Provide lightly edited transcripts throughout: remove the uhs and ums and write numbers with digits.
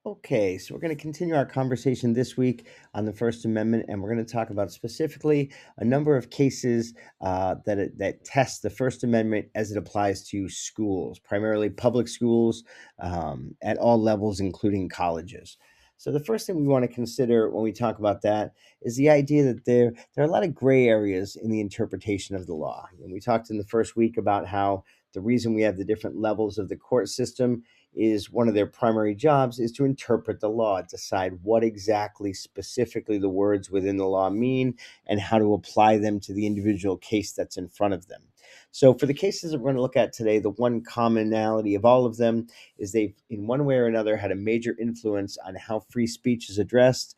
Okay, so we're going to continue our conversation this week on the First Amendment, and we're going to talk about specifically a number of cases that test the First Amendment as it applies to schools, primarily public schools at all levels, including colleges. So the first thing we want to consider when we talk about that is the idea that there are a lot of gray areas in the interpretation of the law. And we talked in the first week about how the reason we have the different levels of the court system is one of their primary jobs is to interpret the law, decide what exactly specifically the words within the law mean and how to apply them to the individual case that's in front of them. So for the cases that we're going to look at today, the one commonality of all of them is they've in one way or another had a major influence on how free speech is addressed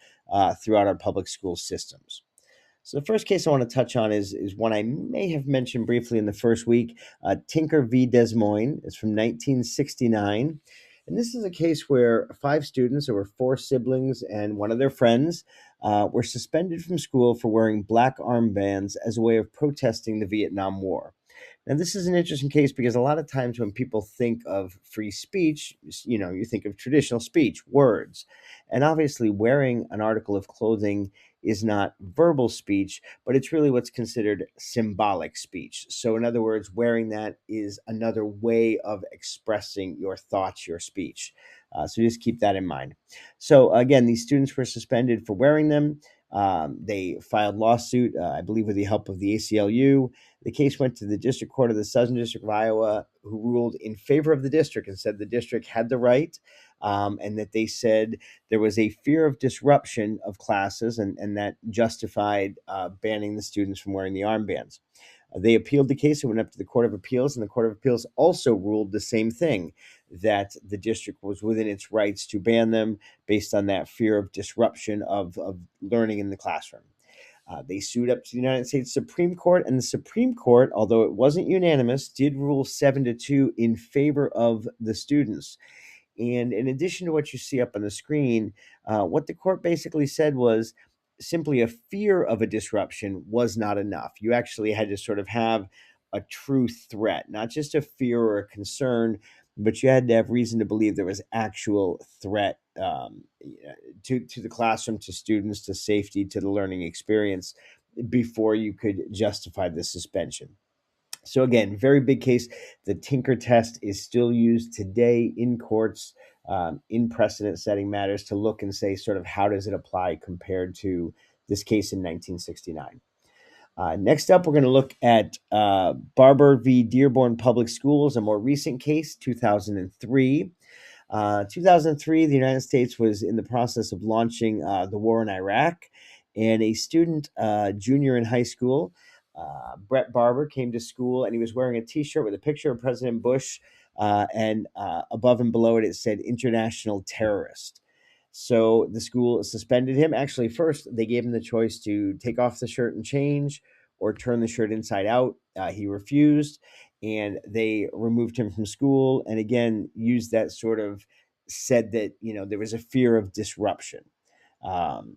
throughout our public school systems. So the first case I want to touch on is one I may have mentioned briefly in the first week. Tinker v. Des Moines. It's from 1969. And this is a case where five students, there were four siblings and one of their friends, were suspended from school for wearing black armbands as a way of protesting the Vietnam War. Now, this is an interesting case because a lot of times when people think of free speech, you think of traditional speech, words. And obviously, wearing an article of clothing is not verbal speech, but it's really what's considered symbolic speech. So, in other words, wearing that is another way of expressing your thoughts, your speech. So, just keep that in mind. So, again, these students were suspended for wearing them. They filed lawsuit, I believe, with the help of the ACLU. The case went to the District Court of the Southern District of Iowa, who ruled in favor of the district and said the district had the right, and that they said there was a fear of disruption of classes, and that justified banning the students from wearing the armbands. They appealed the case. It went up to the Court of Appeals, and the Court of Appeals also ruled the same thing, that the district was within its rights to ban them based on that fear of disruption of learning in the classroom. They sued up to the United States Supreme Court, and the Supreme Court, although it wasn't unanimous, did rule 7-2 in favor of the students. And in addition to what you see up on the screen, what the court basically said was simply a fear of a disruption was not enough. You actually had to sort of have a true threat, not just a fear or a concern, but you had to have reason to believe there was actual threat to the classroom, to students, to safety, to the learning experience before you could justify the suspension. So again, very big case. The Tinker test is still used today in courts, in precedent-setting matters to look and say sort of how does it apply compared to this case in 1969. Next up, we're going to look at Barber v. Dearborn Public Schools, a more recent case, 2003. 2003, the United States was in the process of launching the war in Iraq, and a student, junior in high school, Brett Barber, came to school, and he was wearing a T-shirt with a picture of President Bush, and above and below it, it said "International Terrorist." So the school suspended him. Actually, first they gave him the choice to take off the shirt and change, or turn the shirt inside out. He refused, and they removed him from school. And again, used that sort of said that there was a fear of disruption. Um,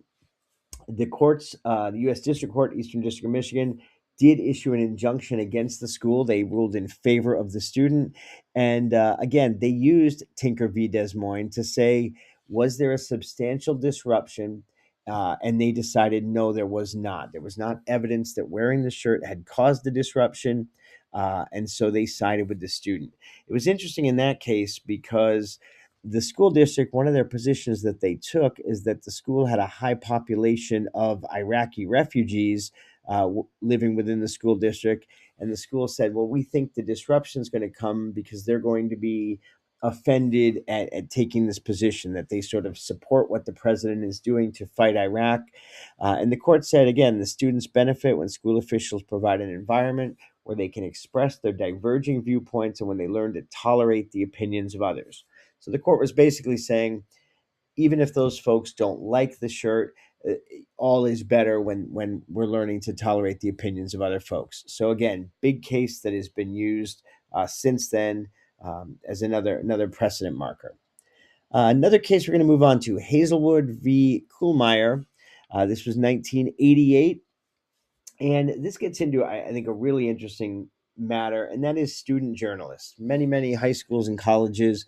the courts, the U.S. District Court, Eastern District of Michigan, did issue an injunction against the school. They ruled in favor of the student. And again, they used Tinker v. Des Moines to say, was there a substantial disruption? And they decided, no, there was not. There was not evidence that wearing the shirt had caused the disruption. And so they sided with the student. It was interesting in that case because the school district, one of their positions that they took is that the school had a high population of Iraqi refugees living within the school district. And the school said, well, we think the disruption is going to come because they're going to be offended at taking this position, that they sort of support what the president is doing to fight Iraq. And the court said, again, the students benefit when school officials provide an environment where they can express their diverging viewpoints and when they learn to tolerate the opinions of others. So the court was basically saying, even if those folks don't like the shirt, all is better when we're learning to tolerate the opinions of other folks. So again, big case that has been used since then as another precedent marker. Another case we're going to move on to, Hazelwood v. Kuhlmeyer. This was 1988. And this gets into, I think, a really interesting matter, and that is student journalists. Many high schools and colleges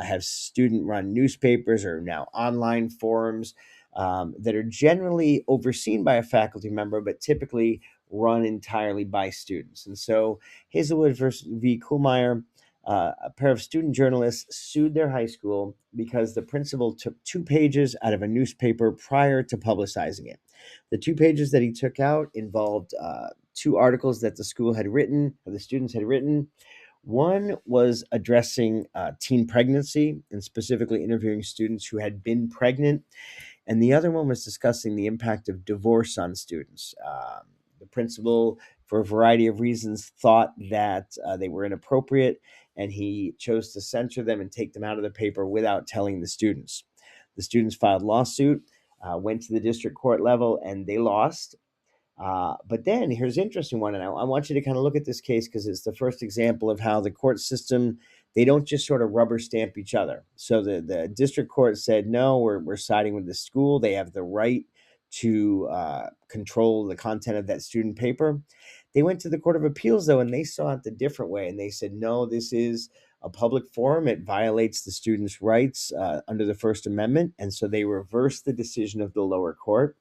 have student-run newspapers or now online forums that are generally overseen by a faculty member, but typically run entirely by students. And so Hazelwood versus v. Kuhlmeyer, a pair of student journalists sued their high school because the principal took 2 pages out of a newspaper prior to publicizing it. The 2 pages that he took out involved 2 articles that the school had written, or the students had written. One was addressing teen pregnancy and specifically interviewing students who had been pregnant, and the other one was discussing the impact of divorce on students. The principal, for a variety of reasons, thought that they were inappropriate, and he chose to censor them and take them out of the paper without telling the students. The students filed lawsuit, went to the district court level, and they lost. But then here's an interesting one, and I want you to kind of look at this case because it's the first example of how the court system, they don't just sort of rubber stamp each other. So the district court said, no, we're siding with the school. They have the right to control the content of that student paper. They went to the Court of Appeals, though, and they saw it the different way. And they said, no, this is a public forum. It violates the students' rights under the First Amendment. And so they reversed the decision of the lower court.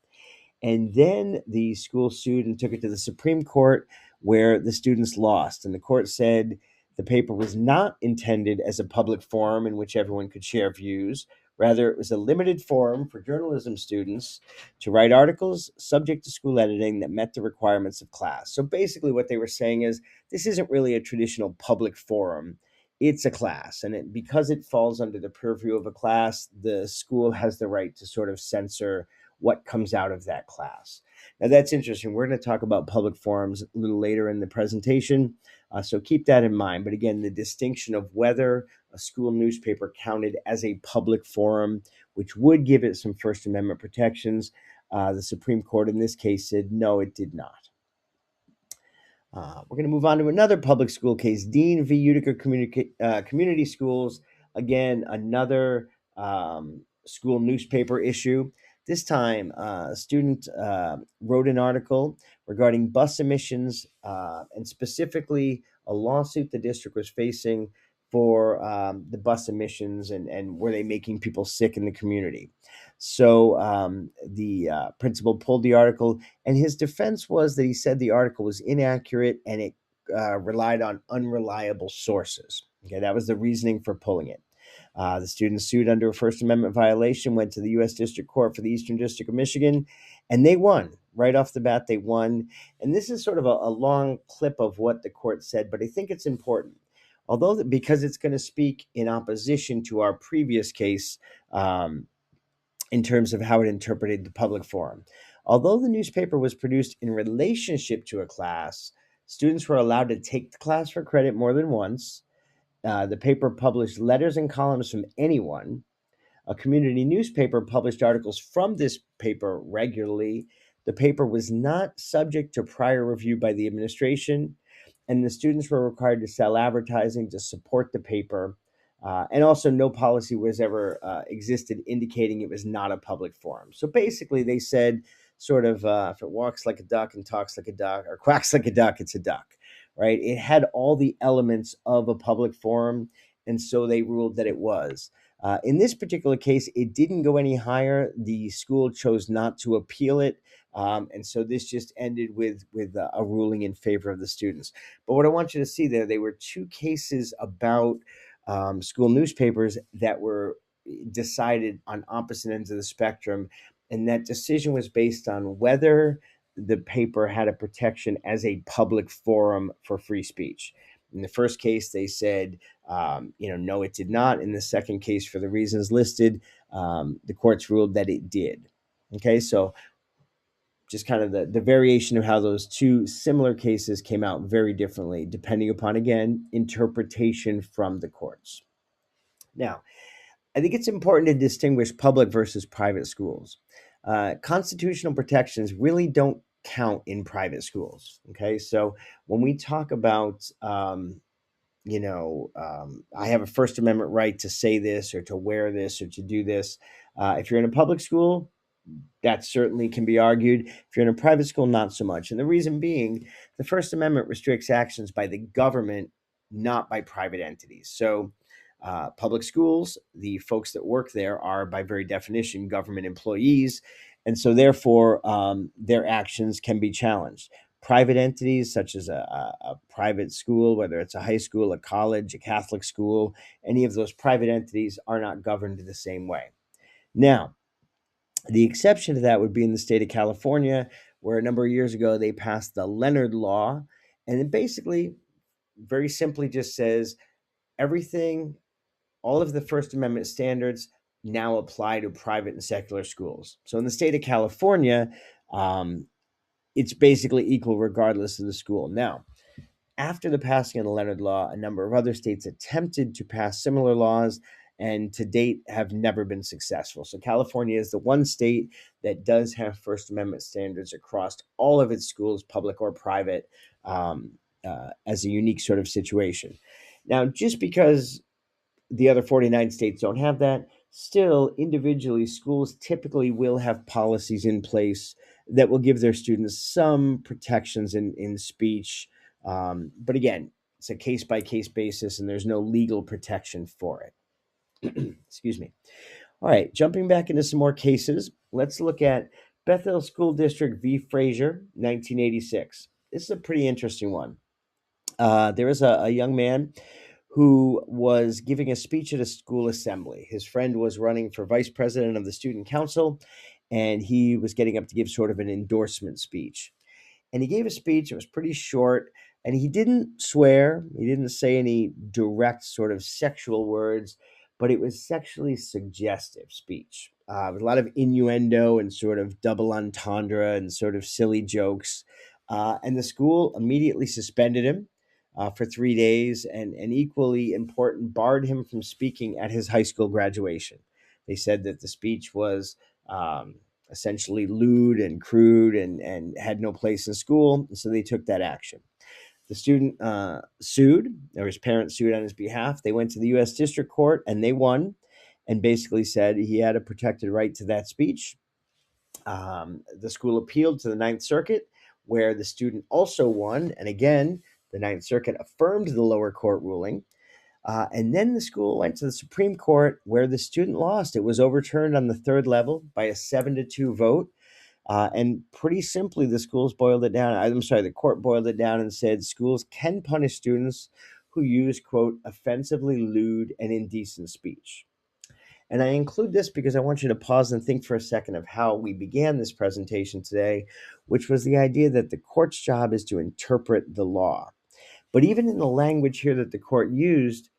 And then the school sued and took it to the Supreme Court, where the students lost. And the court said the paper was not intended as a public forum in which everyone could share views. Rather, it was a limited forum for journalism students to write articles subject to school editing that met the requirements of class. So basically, what they were saying is this isn't really a traditional public forum. It's a class. And because it falls under the purview of a class, the school has the right to sort of censor what comes out of that class. Now, that's interesting. We're going to talk about public forums a little later in the presentation, so keep that in mind. But again, the distinction of whether a school newspaper counted as a public forum, which would give it some First Amendment protections, the Supreme Court in this case said, no, it did not. We're going to move on to another public school case, Dean v. Utica Community Schools. Again, another school newspaper issue. This time, a student wrote an article regarding bus emissions and specifically a lawsuit the district was facing for the bus emissions and were they making people sick in the community. So the principal pulled the article, and his defense was that he said the article was inaccurate and it relied on unreliable sources. Okay, that was the reasoning for pulling it. The student sued under a First Amendment violation, went to the U.S. District Court for the Eastern District of Michigan, and they won. Right off the bat, they won. And this is sort of a long clip of what the court said, but I think it's important. Although, because it's going to speak in opposition to our previous case in terms of how it interpreted the public forum. Although the newspaper was produced in relationship to a class, students were allowed to take the class for credit more than once. The paper published letters and columns from anyone. A community newspaper published articles from this paper regularly. The paper was not subject to prior review by the administration, and the students were required to sell advertising to support the paper. And also, no policy was ever existed indicating it was not a public forum. So basically, they said, sort of, if it walks like a duck and talks like a duck, or quacks like a duck, it's a duck, right? It had all the elements of a public forum, and so they ruled that it was. In this particular case, it didn't go any higher. The school chose not to appeal it. And so this just ended with a ruling in favor of the students. But what I want you to see there were 2 cases about school newspapers that were decided on opposite ends of the spectrum. And that decision was based on whether the paper had a protection as a public forum for free speech. In the first case, they said, no, it did not. In the second case, for the reasons listed, the courts ruled that it did. Okay, so just kind of the variation of how those 2 similar cases came out very differently, depending upon, again, interpretation from the courts. Now, I think it's important to distinguish public versus private schools. Constitutional protections really don't count in private schools. Okay, so when we talk about I have a First Amendment right to say this or to wear this or to do this. If you're in a public school, That certainly can be argued. If you're in a private school, not so much. And the reason being, the First Amendment restricts actions by the government, not by private entities. So, public schools, the folks that work there are, by very definition, government employees. And so, therefore, their actions can be challenged. Private entities, such as a private school, whether it's a high school, a college, a Catholic school, any of those private entities are not governed the same way. Now, the exception to that would be in the state of California, where a number of years ago they passed the Leonard Law. And it basically, very simply, just says everything, all of the First Amendment standards now apply to private and secular schools. So in the state of California, um, it's basically equal regardless of the school. Now, after the passing of the Leonard Law, a number of other states attempted to pass similar laws and to date have never been successful. So California is the one state that does have First Amendment standards across all of its schools, public or private, as a unique sort of situation. Now, just because the other 49 states don't have that, still individually, schools typically will have policies in place that will give their students some protections in speech. But again, it's a case by case basis, and there's no legal protection for it. Excuse me. All right, jumping back into some more cases, let's look at Bethel School District v. Frazier, 1986. This is a pretty interesting one. There was a young man who was giving a speech at a school assembly. His friend was running for vice president of the student council, and he was getting up to give sort of an endorsement speech. And he gave a speech. It was pretty short, and he didn't swear. He didn't say any direct sort of sexual words, but it was sexually suggestive speech with a lot of innuendo and sort of double entendre and sort of silly jokes. And the school immediately suspended him for 3 days, and equally important, barred him from speaking at his high school graduation. They said that the speech was essentially lewd and crude and had no place in school. So they took that action. The student sued, or his parents sued on his behalf. They went to the U.S. District Court and they won, and basically said he had a protected right to that speech. The school appealed to the Ninth Circuit, where the student also won. And again, the Ninth Circuit affirmed the lower court ruling. And then the school went to the Supreme Court, where the student lost. It was overturned on the third level by a 7-2 vote. And pretty simply, the court boiled it down and said schools can punish students who use, quote, offensively lewd and indecent speech. And I include this because I want you to pause and think for a second of how we began this presentation today, which was the idea that the court's job is to interpret the law. But even in the language here that the court used,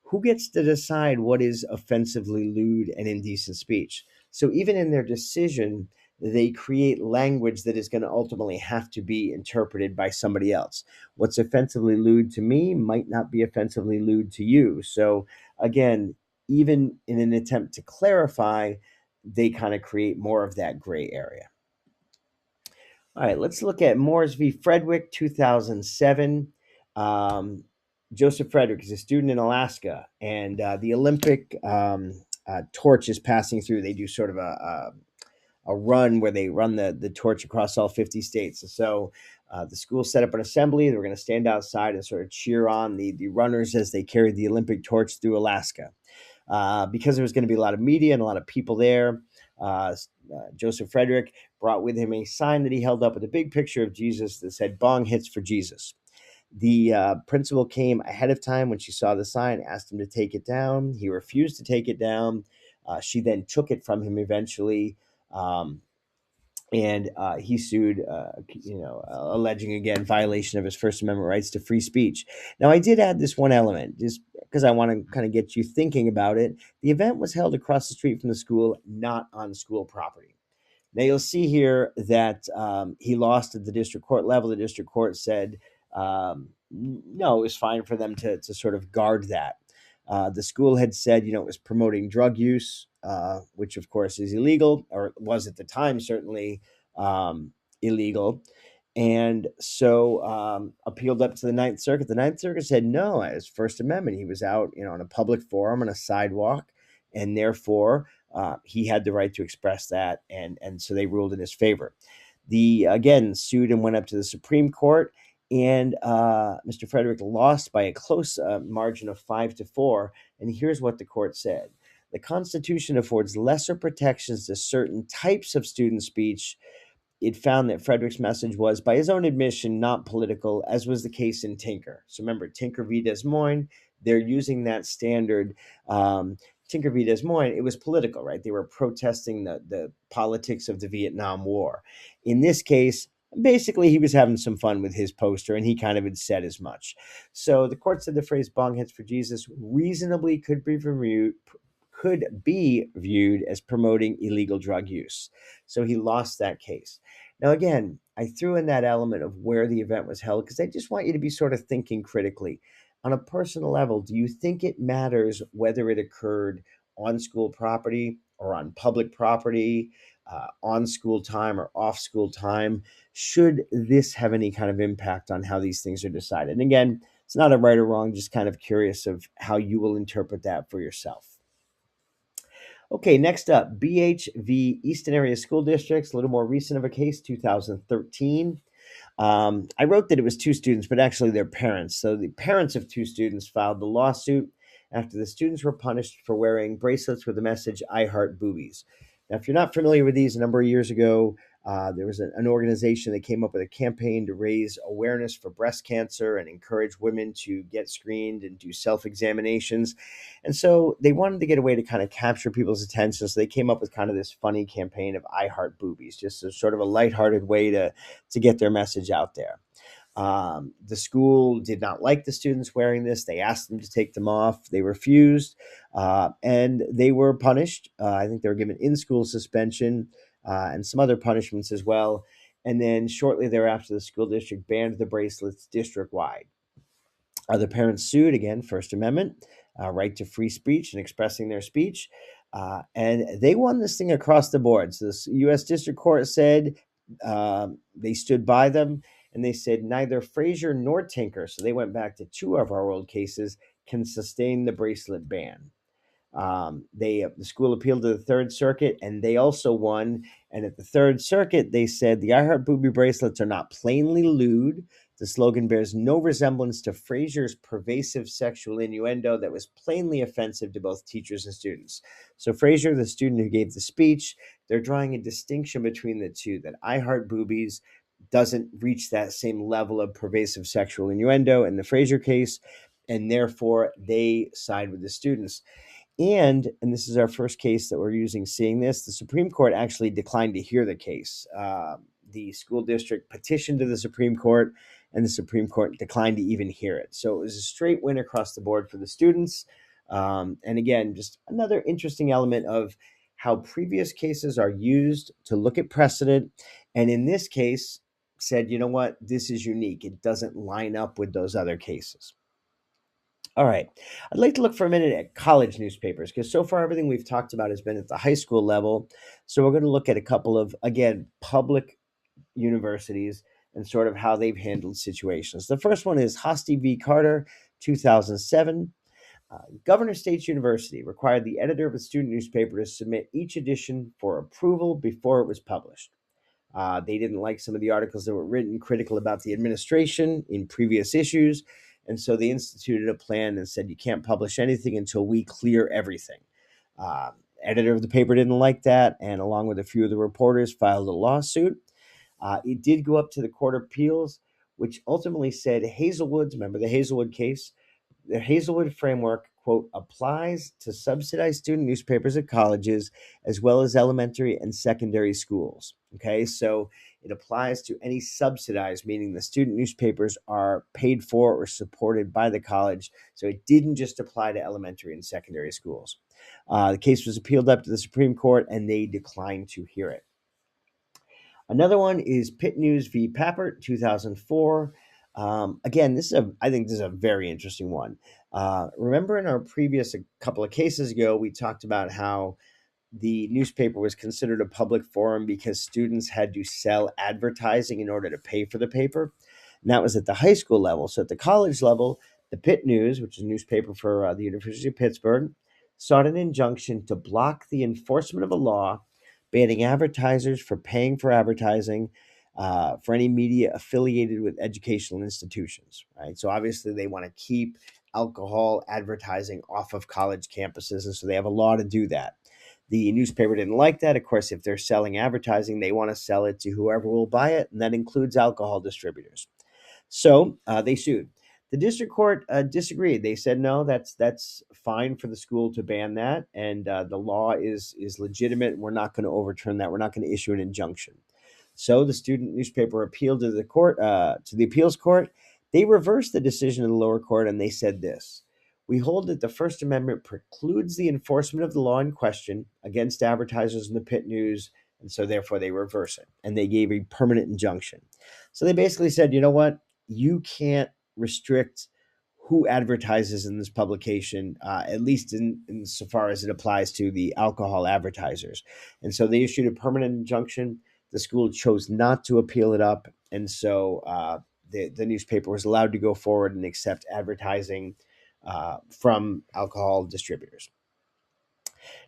who gets to decide what is offensively lewd and indecent speech? So even in their decision, they create language that is going to ultimately have to be interpreted by somebody else. What's offensively lewd to me might not be offensively lewd to you. So again, even in an attempt to clarify, they kind of create more of that gray area. All right, let's look at Moores v. Frederick, 2007. Joseph Frederick is a student in Alaska, and the Olympic torch is passing through. They do sort of a run where they run the torch across all 50 states. And so the school set up an assembly. They were going to stand outside and sort of cheer on the runners as they carried the Olympic torch through Alaska. Because there was going to be a lot of media and a lot of people there, Joseph Frederick brought with him a sign that he held up with a big picture of Jesus that said, "Bong hits for Jesus." The principal came ahead of time when she saw the sign, asked him to take it down. He refused to take it down. She then took it from him eventually. And he sued, alleging, again, violation of his First Amendment rights to free speech. Now, I did add this one element just because I want to kind of get you thinking about it. The event was held across the street from the school, not on school property. Now, you'll see here that he lost at the district court level. The district court said, no, it was fine for them to sort of guard that. The school had said, it was promoting drug use, which of course is illegal, or was at the time certainly illegal. And so appealed up to the Ninth Circuit. The Ninth Circuit said no, as First Amendment. He was out, on a public forum on a sidewalk, and therefore he had the right to express that, and so they ruled in his favor. The again sued and went up to the Supreme Court, and Mr. Frederick lost by a close margin of 5-4. And here's what the court said: the Constitution affords lesser protections to certain types of student speech. It found that Frederick's message was, by his own admission, not political, as was the case in Tinker. So remember, Tinker v. Des Moines, they're using that standard. Tinker v. Des Moines, it was political, right? They were protesting the politics of the Vietnam War. In this case, basically, he was having some fun with his poster, and he kind of had said as much. So the court said the phrase "bong hits for Jesus" reasonably could be viewed as promoting illegal drug use. So he lost that case. Now, again, I threw in that element of where the event was held because I just want you to be sort of thinking critically. On a personal level, do you think it matters whether it occurred on school property or on public property, on school time or off school time? Should this have any kind of impact on how these things are decided? And again, it's not a right or wrong, just kind of curious of how you will interpret that for yourself. Okay, next up, BHV Easton Area School Districts, a little more recent of a case, 2013. I wrote that it was two students, but actually they're parents. So the parents of two students filed the lawsuit after the students were punished for wearing bracelets with the message, "I heart boobies." Now, if you're not familiar with these, a number of years ago, there was an organization that came up with a campaign to raise awareness for breast cancer and encourage women to get screened and do self-examinations. And so they wanted to get a way to kind of capture people's attention. So they came up with kind of this funny campaign of "I heart boobies," just as sort of a lighthearted way to get their message out there. The school did not like the students wearing this. They asked them to take them off. They refused, and they were punished. I think they were given in-school suspension and some other punishments as well. And then shortly thereafter, the school district banned the bracelets district-wide. The parents sued again, First Amendment, right to free speech and expressing their speech. And they won this thing across the board. So the U.S. District Court said they stood by them, and they said neither Frazier nor Tinker, so they went back to two of our old cases, can sustain the bracelet ban. The school appealed to the Third Circuit, and they also won. And at the Third Circuit, they said the "I heart booby" bracelets are not plainly lewd. The slogan bears no resemblance to Frazier's pervasive sexual innuendo that was plainly offensive to both teachers and students. So Frazier, the student who gave the speech, they're drawing a distinction between the two, that "I heart boobies" doesn't reach that same level of pervasive sexual innuendo in the Frazier case, and therefore they side with the students. And this is our first case that we're seeing this, the Supreme Court actually declined to hear the case. The school district petitioned to the Supreme Court, and the Supreme Court declined to even hear it. So it was a straight win across the board for the students. And again, just another interesting element of how previous cases are used to look at precedent. And in this case, said, you know what, this is unique. It doesn't line up with those other cases. All right. I'd like to look for a minute at college newspapers because so far everything we've talked about has been at the high school level. So we're going to look at a couple of, again, public universities and sort of how they've handled situations. The first one is Hosty v. Carter, 2007. Governor State University required the editor of a student newspaper to submit each edition for approval before it was published. They didn't like some of the articles that were written critical about the administration in previous issues. And so they instituted a plan and said, you can't publish anything until we clear everything. Editor of the paper didn't like that, and along with a few of the reporters, filed a lawsuit. It did go up to the Court of Appeals, which ultimately said Hazelwood's, remember the Hazelwood case? The Hazelwood framework, quote, applies to subsidized student newspapers at colleges as well as elementary and secondary schools. Okay, so it applies to any subsidized, meaning the student newspapers are paid for or supported by the college. So it didn't just apply to elementary and secondary schools. The case was appealed up to the Supreme Court, and they declined to hear it. Another one is Pitt News v. Papert, 2004. Again, I think this is a very interesting one. Remember in our previous a couple of cases ago, we talked about how the newspaper was considered a public forum because students had to sell advertising in order to pay for the paper. And that was at the high school level. So at the college level, the Pitt News, which is a newspaper for the University of Pittsburgh, sought an injunction to block the enforcement of a law banning advertisers for paying for advertising for any media affiliated with educational institutions, right? So obviously they want to keep alcohol advertising off of college campuses, and so they have a law to do that. The newspaper didn't like that. Of course, if they're selling advertising, they want to sell it to whoever will buy it, and that includes alcohol distributors. So they sued. The district court disagreed. They said no, that's fine for the school to ban that, and the law is legitimate. We're not going to overturn that. We're not going to issue an injunction. So the student newspaper appealed to the court, to the appeals court. They reversed the decision of the lower court, and they said this: "We hold that the First Amendment precludes the enforcement of the law in question against advertisers in the Pitt News, and so therefore they reverse it." And they gave a permanent injunction. So they basically said, you know what? You can't restrict who advertises in this publication, at least in so far as it applies to the alcohol advertisers. And so they issued a permanent injunction. The school chose not to appeal it up, and so the newspaper was allowed to go forward and accept advertising from alcohol distributors.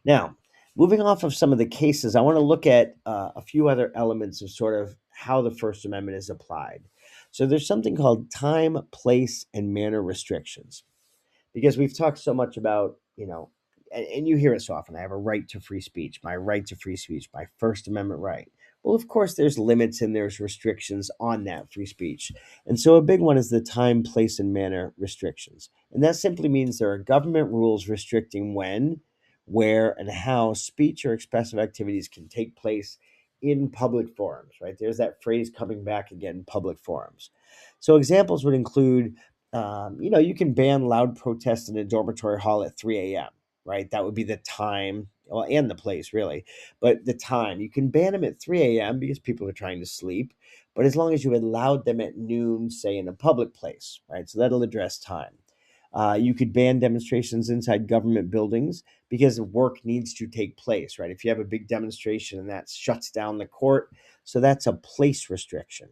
Now, moving off of some of the cases, I want to look at a few other elements of sort of how the First Amendment is applied. So there's something called time, place, and manner restrictions, because we've talked so much about, and you hear it so often. I have a right to free speech, my right to free speech, my First Amendment right. Well, of course, there's limits and there's restrictions on that free speech. And so a big one is the time, place, and manner restrictions. And that simply means there are government rules restricting when, where, and how speech or expressive activities can take place in public forums, right? There's that phrase coming back again, public forums. So examples would include you can ban loud protests in a dormitory hall at 3 a.m., right? That would be the time, well, and the place, really. But the time, you can ban them at 3 a.m. because people are trying to sleep. But as long as you allowed them at noon, say in a public place, right? So that'll address time. You could ban demonstrations inside government buildings because work needs to take place, right? If you have a big demonstration and that shuts down the court, so that's a place restriction.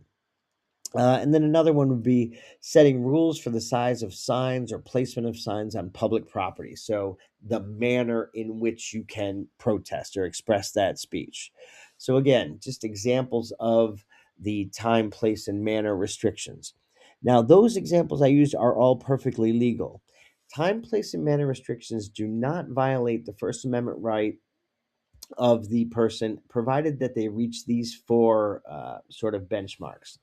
And then another one would be setting rules for the size of signs or placement of signs on public property. So the manner in which you can protest or express that speech. So again, just examples of the time, place, and manner restrictions. Now, those examples I used are all perfectly legal. Time, place, and manner restrictions do not violate the First Amendment right of the person, provided that they reach these four sort of benchmarks.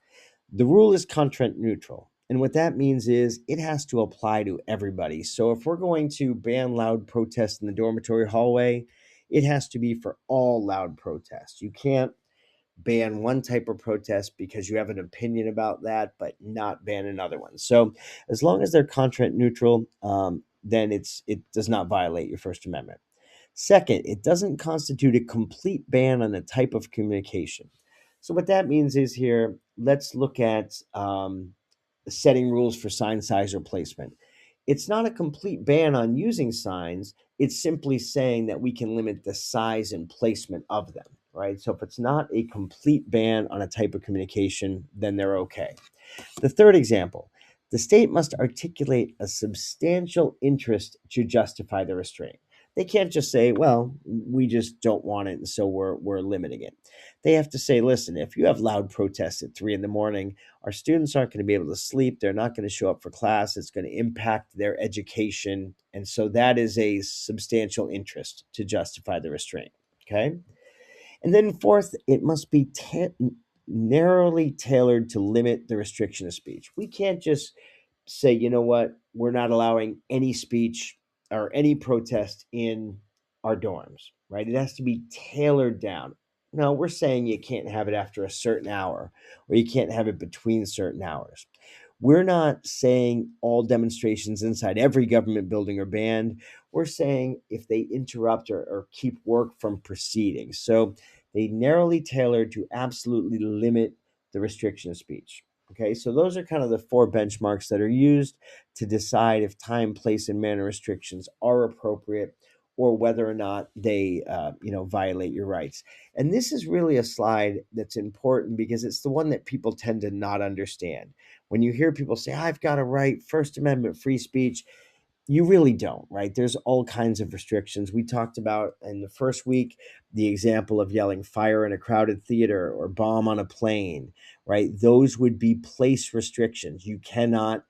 The rule is content neutral. And what that means is it has to apply to everybody. So if we're going to ban loud protests in the dormitory hallway, it has to be for all loud protests. You can't ban one type of protest because you have an opinion about that, but not ban another one. So as long as they're content neutral, then it does not violate your First Amendment. Second, it doesn't constitute a complete ban on a type of communication. So what that means is here, let's look at setting rules for sign size or placement. It's not a complete ban on using signs. It's simply saying that we can limit the size and placement of them, right? So if it's not a complete ban on a type of communication, then they're okay. The third example, the state must articulate a substantial interest to justify the restraint. They can't just say, well, we just don't want it, and so we're limiting it. They have to say, listen, if you have loud protests at 3 in the morning, our students aren't going to be able to sleep. They're not going to show up for class. It's going to impact their education. And so that is a substantial interest to justify the restraint. Okay. And then fourth, it must be narrowly tailored to limit the restriction of speech. We can't just say, you know what, we're not allowing any speech or any protest in our dorms, right? It has to be tailored down. No, we're saying you can't have it after a certain hour, or you can't have it between certain hours. We're not saying all demonstrations inside every government building are banned. We're saying if they interrupt or keep work from proceeding. So they narrowly tailored to absolutely limit the restriction of speech. Okay, so those are kind of the four benchmarks that are used to decide if time, place, and manner restrictions are appropriate or whether or not they, violate your rights. And this is really a slide that's important because it's the one that people tend to not understand. When you hear people say, I've got a right, First Amendment, free speech, You really don't, right? There's all kinds of restrictions. We talked about in the first week the example of yelling fire in a crowded theater or bomb on a plane, right? Those would be place restrictions. You cannot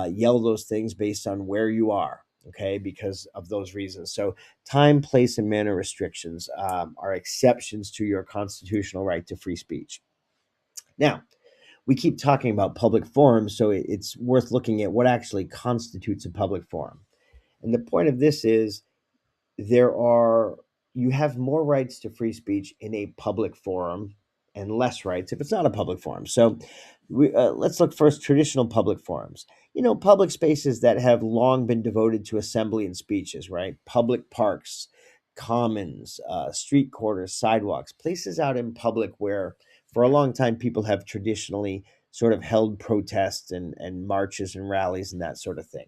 yell those things based on where you are, okay, because of those reasons. So, time, place, and manner restrictions are exceptions to your constitutional right to free speech. Now, we keep talking about public forums, so it's worth looking at what actually constitutes a public forum. And the point of this is there are you have more rights to free speech in a public forum and less rights if it's not a public forum. So let's look first traditional public forums. Public spaces that have long been devoted to assembly and speeches, right? Public parks, commons, street corners, sidewalks, places out in public where for a long time people have traditionally sort of held protests and marches and rallies and that sort of thing.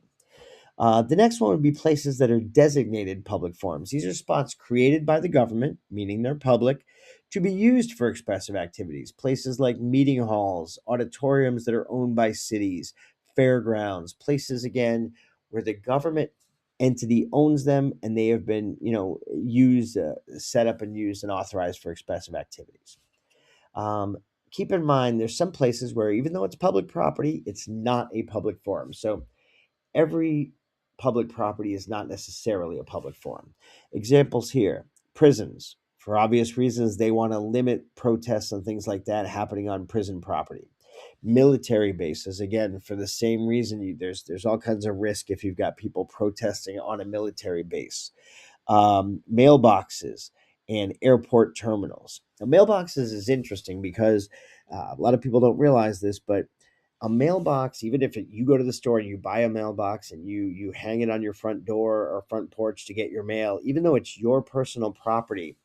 The next one would be places that are designated public forums. These are spots created by the government, meaning they're public, to be used for expressive activities. Places like meeting halls, auditoriums that are owned by cities, fairgrounds, places again where the government entity owns them and they have been, used, set up and used and authorized for expressive activities. Um, Keep in mind, there's some places where even though it's public property, it's not a public forum. So every public property is not necessarily a public forum. Examples here: prisons. For obvious reasons, they want to limit protests and things like that happening on prison property. Military bases, again, for the same reason, there's all kinds of risk if you've got people protesting on a military base. Mailboxes and airport terminals. Now, mailboxes is interesting because a lot of people don't realize this, but a mailbox, even if you go to the store and you buy a mailbox and you hang it on your front door or front porch to get your mail, even though it's your personal property,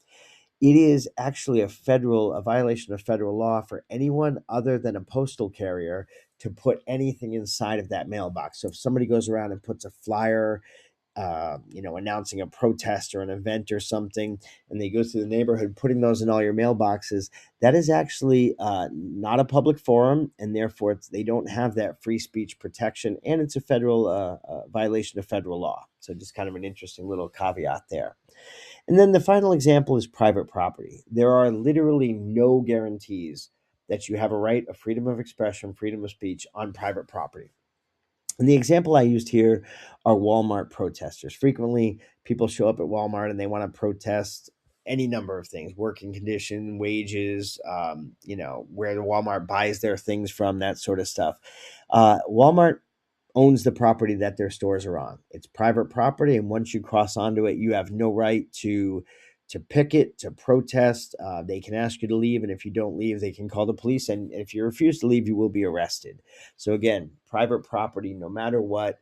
it is actually a violation of federal law for anyone other than a postal carrier to put anything inside of that mailbox. So if somebody goes around and puts a flyer, announcing a protest or an event or something, and they go through the neighborhood putting those in all your mailboxes, that is actually not a public forum, and therefore they don't have that free speech protection, and it's a federal violation of federal law. So just kind of an interesting little caveat there. And then the final example is private property. There are literally no guarantees that you have a right of freedom of expression, freedom of speech on private property. And the example I used here are Walmart protesters. Frequently, people show up at Walmart and they want to protest any number of things: working condition, wages, where the Walmart buys their things from, that sort of stuff. Walmart owns the property that their stores are on. It's private property, and once you cross onto it, you have no right to picket, to protest. They can ask you to leave, and if you don't leave, they can call the police. And if you refuse to leave, you will be arrested. So again, private property, no matter what,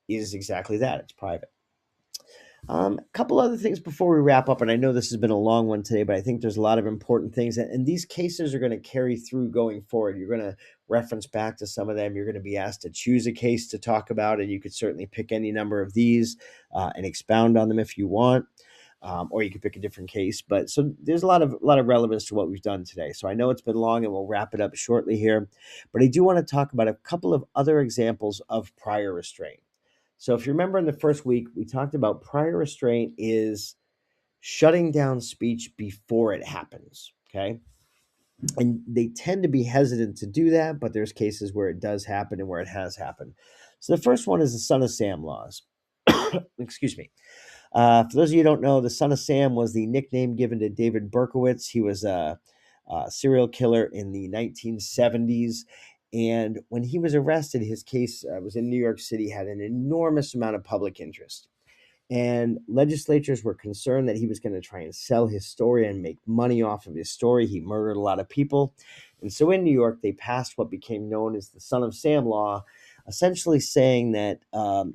is exactly that. It's private. A couple other things before we wrap up, and I know this has been a long one today, but I think there's a lot of important things, and these cases are going to carry through going forward. You're going to reference back to some of them. You're going to be asked to choose a case to talk about, and you could certainly pick any number of these and expound on them if you want. Or you could pick a different case. But so there's a lot of relevance to what we've done today. So I know it's been long, and we'll wrap it up shortly here. But I do want to talk about a couple of other examples of prior restraint. So if you remember in the first week, we talked about prior restraint is shutting down speech before it happens. Okay. And they tend to be hesitant to do that, but there's cases where it does happen and where it has happened. So the first one is the Son of Sam laws. Excuse me. For those of you who don't know, the Son of Sam was the nickname given to David Berkowitz. He was a serial killer in the 1970s. And when he was arrested, his case was in New York City, had an enormous amount of public interest. And legislatures were concerned that he was going to try and sell his story and make money off of his story. He murdered a lot of people. And so in New York, they passed what became known as the Son of Sam law, essentially saying that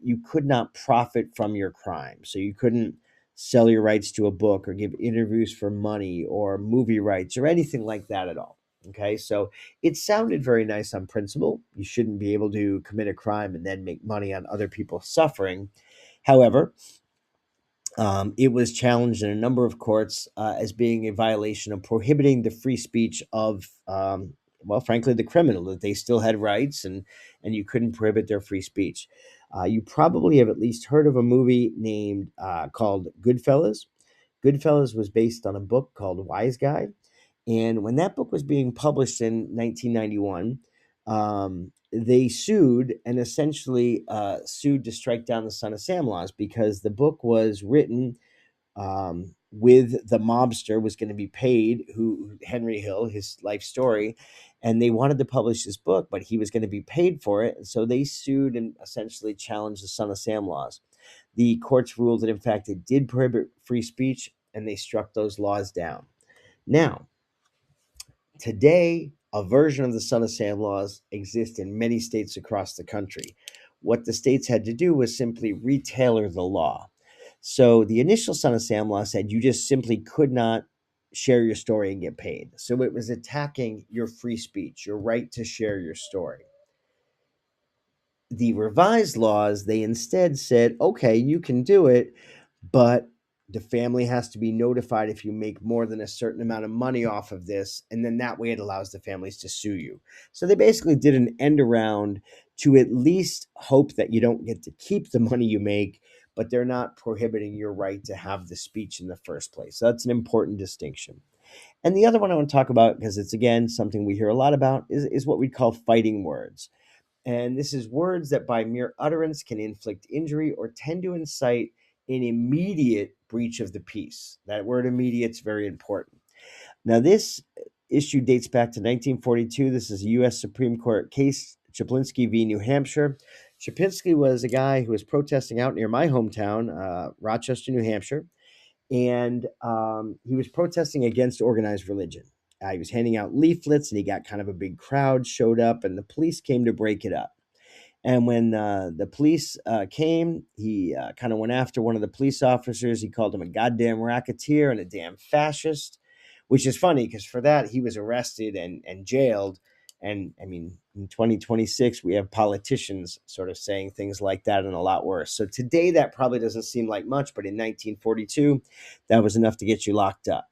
you could not profit from your crime. So you couldn't sell your rights to a book or give interviews for money or movie rights or anything like that at all. Okay, so it sounded very nice on principle. You shouldn't be able to commit a crime and then make money on other people's suffering. However, it was challenged in a number of courts as being a violation of prohibiting the free speech of, frankly, the criminal, that they still had rights and you couldn't prohibit their free speech. You probably have at least heard of a movie named called Goodfellas. Goodfellas was based on a book called Wise Guy. And when that book was being published in 1991, they sued and essentially sued to strike down the Son of Sam laws because the book was written with the mobster was going to be paid, who Henry Hill, his life story, and they wanted to publish this book, but he was going to be paid for it. And so they sued and essentially challenged the Son of Sam laws. The courts ruled that, in fact, it did prohibit free speech, and they struck those laws down. Now, today, a version of the Son of Sam laws exists in many states across the country. What the states had to do was simply retailor the law. So the initial Son of Sam law said you just simply could not share your story and get paid. So it was attacking your free speech, your right to share your story. The revised laws, they instead said, okay, you can do it, but the family has to be notified if you make more than a certain amount of money off of this. And then that way it allows the families to sue you. So they basically did an end around to at least hope that you don't get to keep the money you make, but they're not prohibiting your right to have the speech in the first place. So that's an important distinction. And the other one I want to talk about, because it's again something we hear a lot about, is what we call fighting words. And this is words that by mere utterance can inflict injury or tend to incite an immediate breach of the peace. That word immediate is very important. Now, this issue dates back to 1942. This is a U.S. Supreme Court case, Chaplinsky v. New Hampshire. Chaplinsky was a guy who was protesting out near my hometown, Rochester, New Hampshire, and he was protesting against organized religion. He was handing out leaflets, and he got kind of a big crowd showed up, and the police came to break it up. And when the police came, he kind of went after one of the police officers. He called him a goddamn racketeer and a damn fascist, which is funny because for that he was arrested and jailed. And I mean, in 2026, we have politicians sort of saying things like that and a lot worse. So today, that probably doesn't seem like much, but in 1942, that was enough to get you locked up.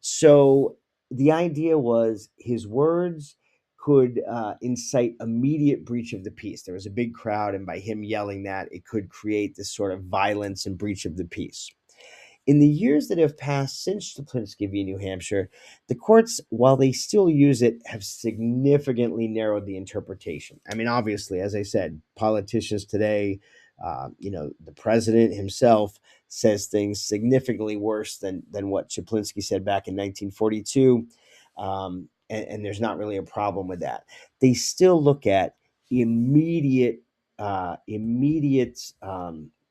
So the idea was his words could incite immediate breach of the peace. There was a big crowd, and by him yelling that, it could create this sort of violence and breach of the peace. In the years that have passed since Chaplinsky v. New Hampshire, the courts, while they still use it, have significantly narrowed the interpretation. I mean, obviously, as I said, politicians today, the president himself says things significantly worse than what Chaplinsky said back in 1942, and there's not really a problem with that. They still look at immediate,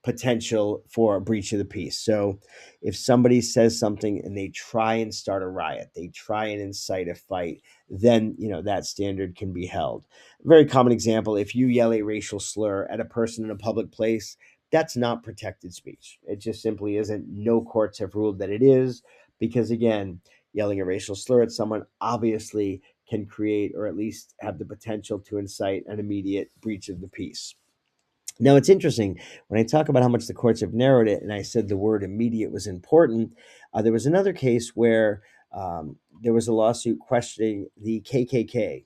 potential for a breach of the peace. So if somebody says something and they try and start a riot, they try and incite a fight, then that standard can be held. A very common example: if you yell a racial slur at a person in a public place, that's not protected speech. It just simply isn't. No courts have ruled that it is, because again, yelling a racial slur at someone obviously can create, or at least have the potential to incite, an immediate breach of the peace. Now, it's interesting when I talk about how much the courts have narrowed it, and I said the word immediate was important. There was another case where there was a lawsuit questioning the KKK.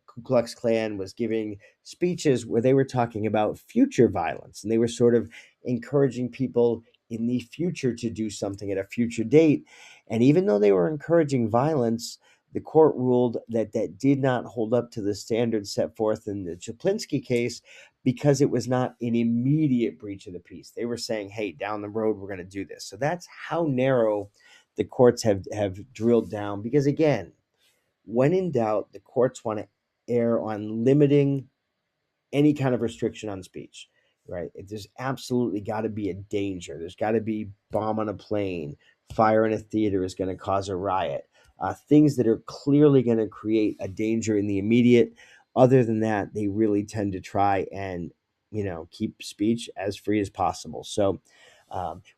Ku Klux Klan was giving speeches where they were talking about future violence, and they were sort of encouraging people in the future to do something at a future date. And even though they were encouraging violence, the court ruled that that did not hold up to the standards set forth in the Chaplinsky case, because it was not an immediate breach of the peace. They were saying, hey, down the road, we're going to do this. So that's how narrow the courts have drilled down. Because again, when in doubt, the courts want to err on limiting any kind of restriction on speech, right? There's absolutely got to be a danger. There's got to be bomb on a plane, fire in a theater is going to cause a riot, things that are clearly going to create a danger in the immediate. Other than that, they really tend to try and keep speech as free as possible. So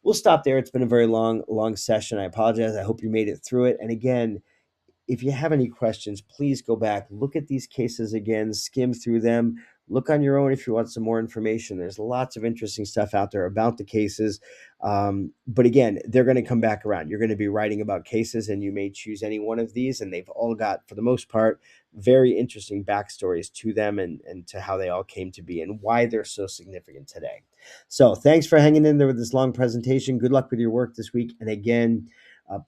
we'll stop there. It's been a very long session. I apologize. I hope you made it through it. And again, if you have any questions, please go back, look at these cases again, skim through them, look on your own if you want some more information. There's lots of interesting stuff out there about the cases. But again, they're going to come back around. You're going to be writing about cases, and you may choose any one of these, and they've all got, for the most part, very interesting backstories to them, and to how they all came to be and why they're so significant today. So thanks for hanging in there with this long presentation. Good luck with your work this week. And again,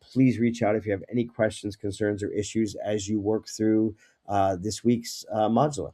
please reach out if you have any questions, concerns, or issues as you work through this week's module.